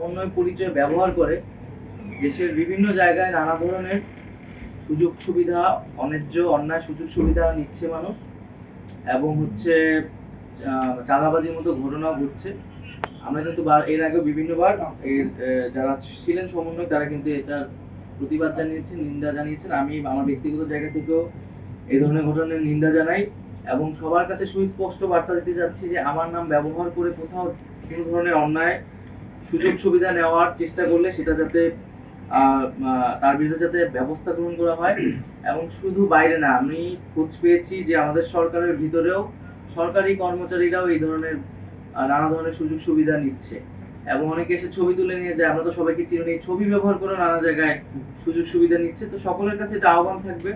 সমন্বয় পরিচয় ব্যবহার করে দেশের বিভিন্ন জায়গায় নানা ধরনের সুযোগ সুবিধা, অন্যায্য অন্যায় সুযোগ সুবিধা নিচ্ছে মানুষ, এবং চাঁদাবাজির মতো ঘটনাও ঘটছে। আমরা কিন্তু এর আগে বিভিন্নবার এর যারা ছিলেন সমন্বয় তারা কিন্তু এটার প্রতিবাদ জানিয়েছেন, নিন্দা জানিয়েছেন। আমি আমার ব্যক্তিগত জায়গা থেকেও এই ধরনের ঘটনার নিন্দা জানাই এবং সবার কাছে সুস্পষ্ট বার্তা দিতে যাচ্ছি যে আমার নাম ব্যবহার করে কোথাও কোনো ধরনের অন্যায় সুযোগ সুবিধা নেওয়ার চেষ্টা করলে সেটা যাতে তার বিরুদ্ধে যাতে ব্যবস্থা গ্রহণ করা হয়। এবং শুধু বাইরে না, আমি খোঁজ পেয়েছি যে আমাদের সরকারের ভিতরেও সরকারি কর্মচারীরাও এই ধরনের নানা ধরনের সুযোগ সুবিধা নিচ্ছে এবং অনেকে এসে ছবি তুলে নিয়ে যায়। আমরা তো সবাইকে চিনি, এই ছবি ব্যবহার করে নানা জায়গায় সুযোগ সুবিধা নিচ্ছে। তো সকলের কাছে এটা আহ্বান থাকবে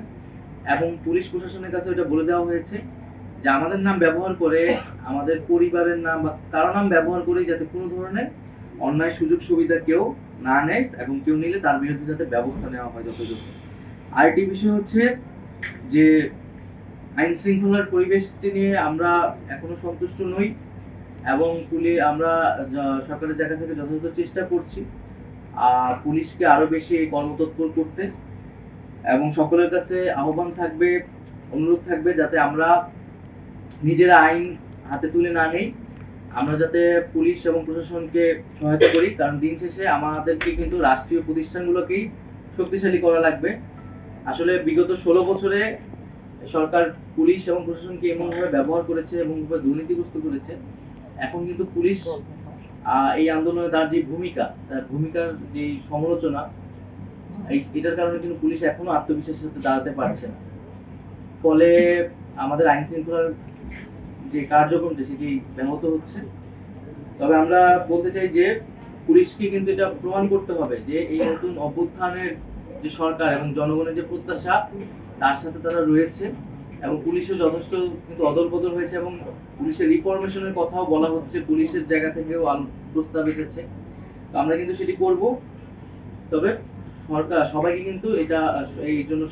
এবং পুলিশ প্রশাসনের কাছে এটা বলে দেওয়া হয়েছে যে আমাদের নাম ব্যবহার করে, আমাদের পরিবারের নাম বা কারো নাম ব্যবহার করে যাতে কোনো ধরনের অন্যায় সুযোগ সুবিধা কেউ না নেয় এবং কেউ নিলে তার বিরুদ্ধে যাতে ব্যবস্থা নেওয়া হয় যথাযথ। আরেকটি বিষয় হচ্ছে যে আইন শৃঙ্খলার পরিবেশটি নিয়ে আমরা এখনো সন্তুষ্ট নই এবং আমরা সরকারের জায়গা থেকে যথাযথ চেষ্টা করছি পুলিশকে আরো বেশি কর্মতৎপর করতে, এবং সকলের কাছে আহ্বান থাকবে, অনুরোধ থাকবে যাতে আমরা নিজেরা আইন হাতে তুলে না নেই, আমরা যাতে পুলিশ এবং প্রশাসনকে সহায়তা করি। কারণ দিন শেষে আমাদেরকে কিন্তু রাষ্ট্রীয় প্রতিষ্ঠানগুলোকেই শক্তিশালী করা লাগবে। আসলে বিগত 16 বছরে সরকার পুলিশ এবং প্রশাসনকে এমনভাবে ব্যবহার করেছে এবং দুর্নীতিগ্রস্ত করেছে। এখন কিন্তু পুলিশ এই আন্দোলনে তার যে তার ভূমিকার যে সমালোচনা, এটার কারণে কিন্তু পুলিশ এখনো আত্মবিশ্বাসের সাথে দাঁড়াতে পারছে না। ফলে আমাদের আইন শৃঙ্খলার যে কার্যক্রমটা সেটি ব্যাহত হচ্ছে। তবে আমরা বলতে চাই যে পুলিশকে কিন্তু এটা প্রমাণ করতে হবে যে এই নতুন অভ্যুত্থানের যে সরকার এবং জনগণের যে প্রত্যাশা তার সাথে তারা রয়েছে, এবং পুলিশও যথেষ্ট কিন্তু অদল-বদল হয়েছে এবং পুলিশের রিফরমেশনের কথাও বলা হচ্ছে, পুলিশের জায়গা থেকেও প্রস্তাব এসেছে। তো আমরা কিন্তু সেটি করব। তবে সরকার সবাইকে কিন্তু এটা এই জন্য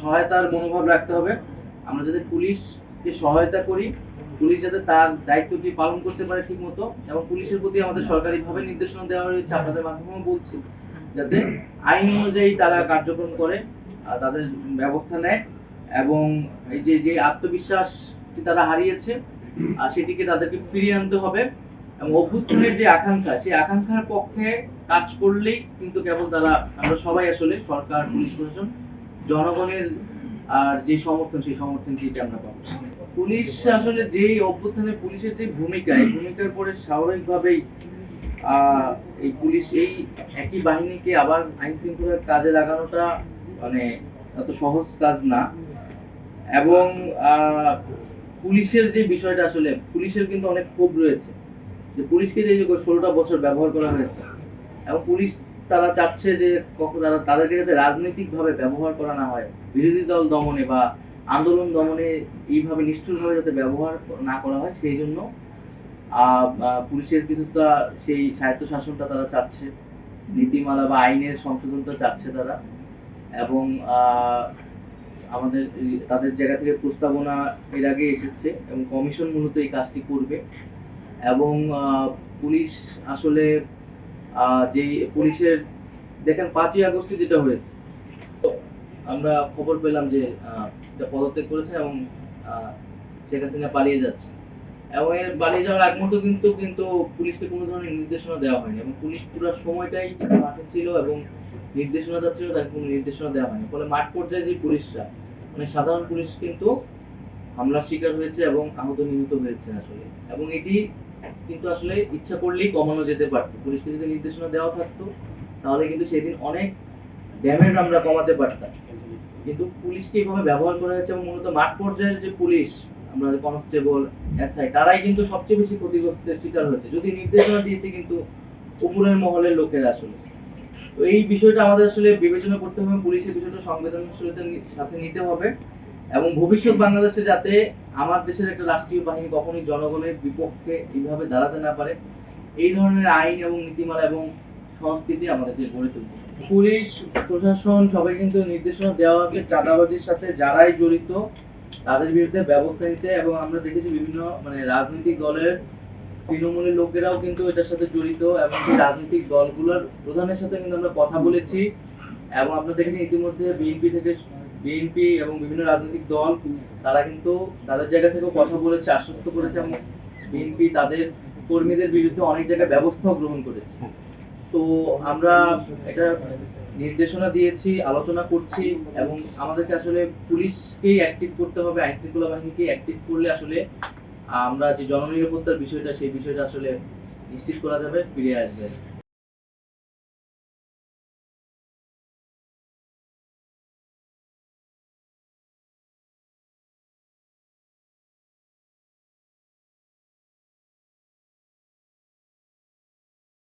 সহায়তার মনোভাব রাখতে হবে। আমরা যাতে পুলিশকে সহায়তা করি, পুলিশ যাতে তার দায়িত্বটি পালন করতে পারে ঠিক মতো, এবং পুলিশের প্রতি আমাদের সরকারিভাবে নির্দেশনা দেওয়া হয়েছে, আপনাদের মাধ্যমেও বলছি, যাতে আইন অনুযায়ী তারা কার্যক্রম করে, তাদের ব্যবস্থা নেয় এবং এই যে আত্মবিশ্বাসটি তারা হারিয়েছে সেটিকে তাদেরকে ফিরিয়ে আনতে হবে। এবং অভ্যুত্থানের যে আকাঙ্ক্ষা, সেই আকাঙ্ক্ষার পক্ষে কাজ করলেই কিন্তু কেবল আমরা সবাই আসলে সরকার, পুলিশ প্রশাসন, জনগণের আর যে সমর্থন, সেই সমর্থনটি আমরা পাবো। পুলিশ আসলে যে অভ্যুত্থানে পুলিশের যে ভূমিকা, এই ভূমিকার পরে স্বাভাবিকভাবেই এই পুলিশ এই একই বাহিনীকে আবার আইন শৃঙ্খলার কাজে লাগানোটা মানে এত সহজ কাজ না। এবং পুলিশের যে বিষয়টা, আসলে পুলিশের কিন্তু অনেক ক্ষোভ রয়েছে যে পুলিশকে যে 16টা বছর ব্যবহার করা হয়েছে, এবং পুলিশ তারা চাচ্ছে যে তাদেরকে যাতে রাজনৈতিকভাবে ব্যবহার করা না হয়, বিরোধী দল দমনে বা আন্দোলন দমনে এইভাবে নিষ্ঠুরভাবে যাতে ব্যবহার না করা হয়, সেই জন্য পুলিশের কিছুটা সেই স্বায়ত্তশাসনটা তারা চাচ্ছে, নীতিমালা বা আইনের সংশোধনটা চাচ্ছে তারা। এবং তাদের জায়গা থেকে প্রস্তাবনা এর আগে এসেছে এবং কমিশন মূলত এই কাজটি করবে। এবং পুলিশ আসলে যে পুলিশের দেখেন 5ই আগস্টে যেটা হয়েছে, আমরা খবর পেলাম যে পদত্যাগ করেছে এবং শেখ হাসিনা পালিয়ে যাচ্ছে, এবং এর পালিয়ে যাওয়ার আগ মুহূর্তে কিন্তু পুলিশকে কোনো ধরনের নির্দেশনা দেওয়া হয়নি, এবং পুলিশ পুরো সময়টাই মাঠে ছিল এবং নির্দেশনা যাচ্ছিল, তাকে কোনো নির্দেশনা দেওয়া হয়নি। ফলে মাঠ পর্যায়ে যে পুলিশরা, মানে সাধারণ পুলিশ কিন্তু হামলার শিকার হয়েছে এবং আহত নিহত হয়েছে আসলে। এবং এটি কিন্তু আসলে ইচ্ছা করলেই কমানো যেতে পারতো। পুলিশকে যদি নির্দেশনা দেওয়া থাকতো তাহলে কিন্তু সেদিন অনেক ড্যামেজ আমরা কমাতে পারতাম। কিন্তু পুলিশকে এইভাবে ব্যবহার করা হয়েছে এবং মূলত মাঠ পর্যায়ের যে পুলিশ, আমরা কনস্টেবল, এসআই, তারাই কিন্তু সবচেয়ে বেশি ক্ষতিগ্রস্তের শিকার হয়েছে, যদি নির্দেশনা দিয়েছে কিন্তু উপরের মহলের লোকেরা আসলে। তো এই বিষয়টা আমাদের আসলে বিবেচনা করতে হবে, পুলিশের বিষয়টা সংবেদনশীলতার সাথে নিতে হবে, এবং ভবিষ্যৎ বাংলাদেশে যাতে আমার দেশের একটা রাষ্ট্রীয় বাহিনী কখনোই জনগণের বিপক্ষে এইভাবে দাঁড়াতে না পারে, এই ধরনের আইন এবং নীতিমালা এবং সংস্কৃতি আমাদেরকে গড়ে তুলতে হবে। পুলিশ প্রশাসন সবাই কিন্তু নির্দেশনা দেওয়া হচ্ছে চাঁদাবাজির সাথে যারাই জড়িত তাদের বিরুদ্ধে ব্যবস্থা নিতে, এবং আমরা দেখেছি বিভিন্ন রাজনৈতিক দলের তৃণমূলের লোকেরাও কিন্তু এটার সাথে জড়িত, এবং সেই রাজনৈতিক দলগুলোর প্রধানের সাথে কিন্তু আমরা কথা বলেছি। এবং আপনারা দেখেছেন ইতিমধ্যে বিএনপি এবং বিভিন্ন রাজনৈতিক দল তারা কিন্তু তাদের জায়গা থেকেও কথা বলেছে, আশ্বস্ত করেছে, এবং বিএনপি তাদের কর্মীদের বিরুদ্ধে অনেক জায়গায় ব্যবস্থাও গ্রহণ করেছে। তো আমরা এটা নির্দেশনা দিয়েছি, আলোচনা করছি, এবং আমাদেরকে আসলে পুলিশকেই অ্যাক্টিভ করতে হবে, আইন শৃঙ্খলা বাহিনীকেই অ্যাক্টিভ করলে আসলে আমরা যে জননিরাপত্তার বিষয়টা সেই বিষয়টা আসলে নিশ্চিত করা যাবে, ফিরে আসবে।